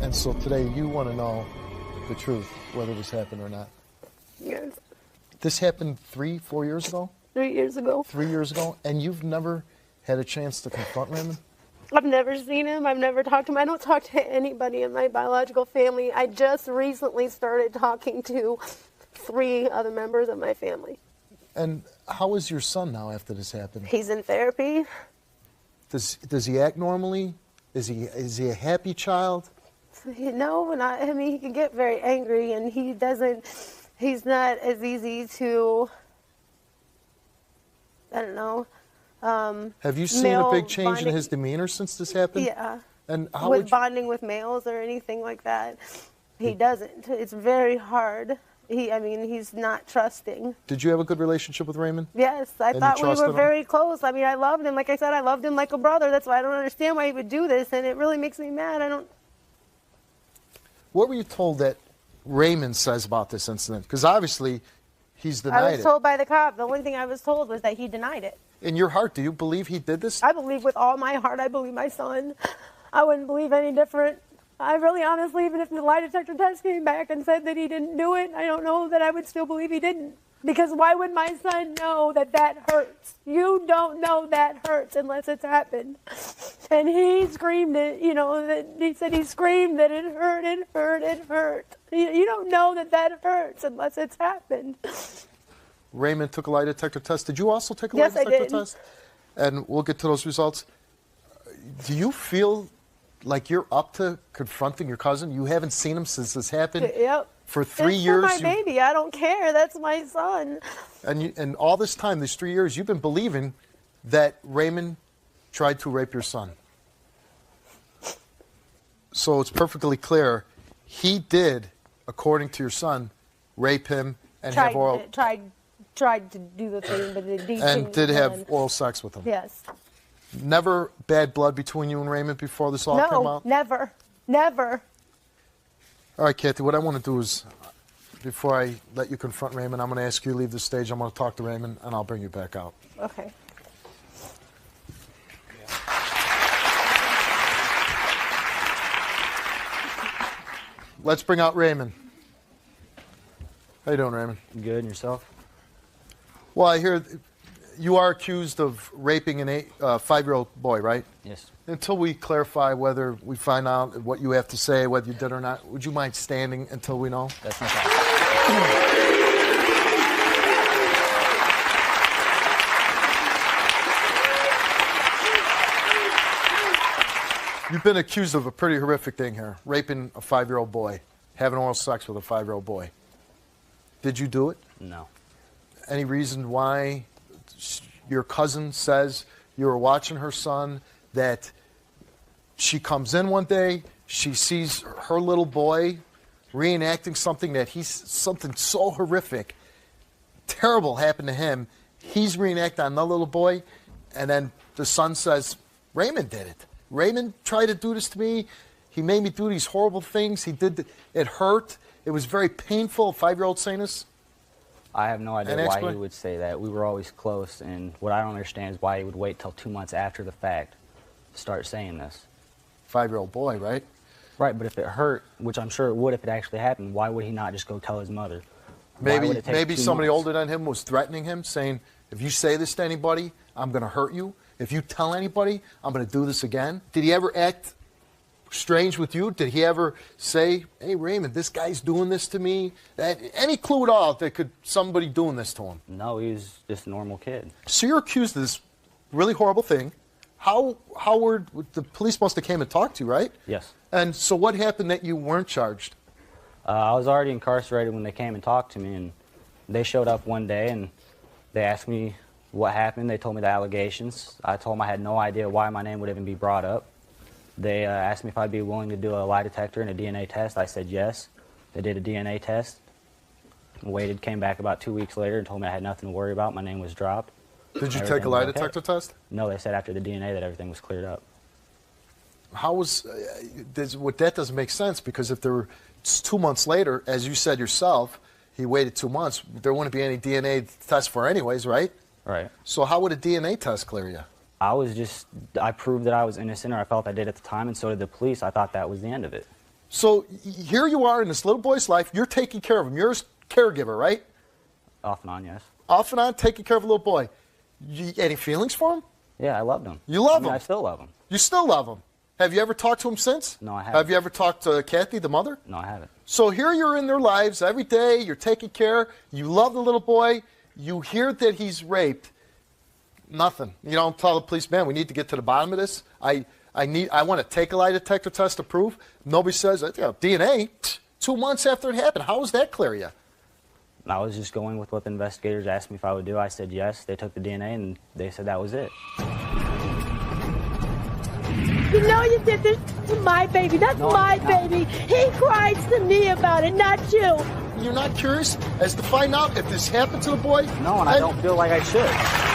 And so today you want to know the truth, whether this happened or not. Yes. This happened 3-4 years ago? 3 years ago. 3 years ago? And you've never had a chance to confront Raymond? I've never seen him. I've never talked to him. I don't talk to anybody in my biological family. I just recently started talking to 3 other members of my family. And how is your son now after this happened? He's in therapy. Does he act normally? Is he a happy child? No, I mean, he can get very angry, and he's not as easy to, I don't know. Have you seen a big change in his demeanor since this happened? Yeah. And how with bonding with males or anything like that, he doesn't. It's very hard. He's not trusting. Did you have a good relationship with Raymond? Yes, I thought we were very close. I mean, I loved him. Like I said, I loved him like a brother. That's why I don't understand why he would do this, and it really makes me mad. What were you told that Raymond says about this incident? Because obviously, he's denied it. I was told by the cop. The only thing I was told was that he denied it. In your heart, do you believe he did this? I believe with all my heart. I believe my son. I wouldn't believe any different. I really honestly, even if the lie detector test came back and said that he didn't do it, I don't know that I would still believe he didn't. Because why would my son know that that hurts? You don't know that hurts unless it's happened. And he screamed it, that he said he screamed that it hurt, it hurt, it hurt. You don't know that that hurts unless it's happened. Raymond took a lie detector test. Did you also take a lie detector test? And we'll get to those results. Do you feel like you're up to confronting your cousin? You haven't seen him since this happened? Yep. For 3 years? That's my baby. I don't care. That's my son. And all this time, these 3 years, you've been believing that Raymond tried to rape your son. So it's perfectly clear he did, according to your son, rape him and have oral... Tried to do the thing, but it didn't. And did have oral sex with him. Yes. Never bad blood between you and Raymond before this all came out? No, never. Never. All right, Kathy, what I want to do is, before I let you confront Raymond, I'm going to ask you to leave the stage. I'm going to talk to Raymond, and I'll bring you back out. Okay. Let's bring out Raymond. How you doing, Raymond? Good, and yourself? Well, I hear you are accused of raping a 5-year-old boy, right? Yes. Until we clarify whether we find out what you have to say, whether you did or not, would you mind standing until we know? That's no problem. You've been accused of a pretty horrific thing here, raping a 5-year-old boy, having oral sex with a 5-year-old boy. Did you do it? No. Any reason why your cousin says you were watching her son, that she comes in one day, she sees her little boy reenacting something so horrific, terrible happened to him, he's reenacting on the little boy, and then the son says, Raymond did it. Raymond tried to do this to me. He made me do these horrible things. It hurt. It was very painful. A 5-year-old saying this? I have no idea why he would say that. We were always close, and what I don't understand is why he would wait till 2 months after the fact to start saying this. 5-year-old boy, right? Right, but if it hurt, which I'm sure it would if it actually happened, why would he not just go tell his mother? Maybe somebody older than him was threatening him, saying, if you say this to anybody, I'm going to hurt you. If you tell anybody, I'm going to do this again. Did he ever act strange with you? Did he ever say, hey, Raymond, this guy's doing this to me? Any clue at all that somebody doing this to him? No, he was just a normal kid. So you're accused of this really horrible thing. How were the police must have came and talked to you, right? Yes. And so what happened that you weren't charged? I was already incarcerated when they came and talked to me, and they showed up one day and they asked me what happened. They told me the allegations. I told them I had no idea why my name would even be brought up. They asked me if I'd be willing to do a lie detector and a DNA test. I said yes. They did a DNA test. Waited, came back about 2 weeks later and told me I had nothing to worry about. My name was dropped. Did you take a lie detector test? No, they said after the DNA that everything was cleared up. That doesn't make sense, because if it's 2 months later, as you said yourself, he waited 2 months, there wouldn't be any DNA test for anyways, right? Right. So how would a DNA test clear you? I proved that I was innocent, or I felt I did at the time, and so did the police. I thought that was the end of it. So here you are in this little boy's life. You're taking care of him. You're his caregiver, right? Off and on, yes. Off and on, taking care of a little boy. Any feelings for him? Yeah, I loved him. You love him? I still love him. You still love him. Have you ever talked to him since? No, I haven't. Have you ever talked to Kathy, the mother? No, I haven't. So here you're in their lives every day. You're taking care. You love the little boy. You hear that he's raped. Nothing. You don't tell the police, man, we need to get to the bottom of this. I want to take a lie detector test to prove. Nobody says, DNA, 2 months after it happened. How does that clear you? I was just going with what the investigators asked me if I would do. I said yes. They took the DNA, and they said that was it. You know you did this to my baby. That's my baby. He cries to me about it, not you. You're not curious as to find out if this happened to the boy? No, and I don't feel like I should.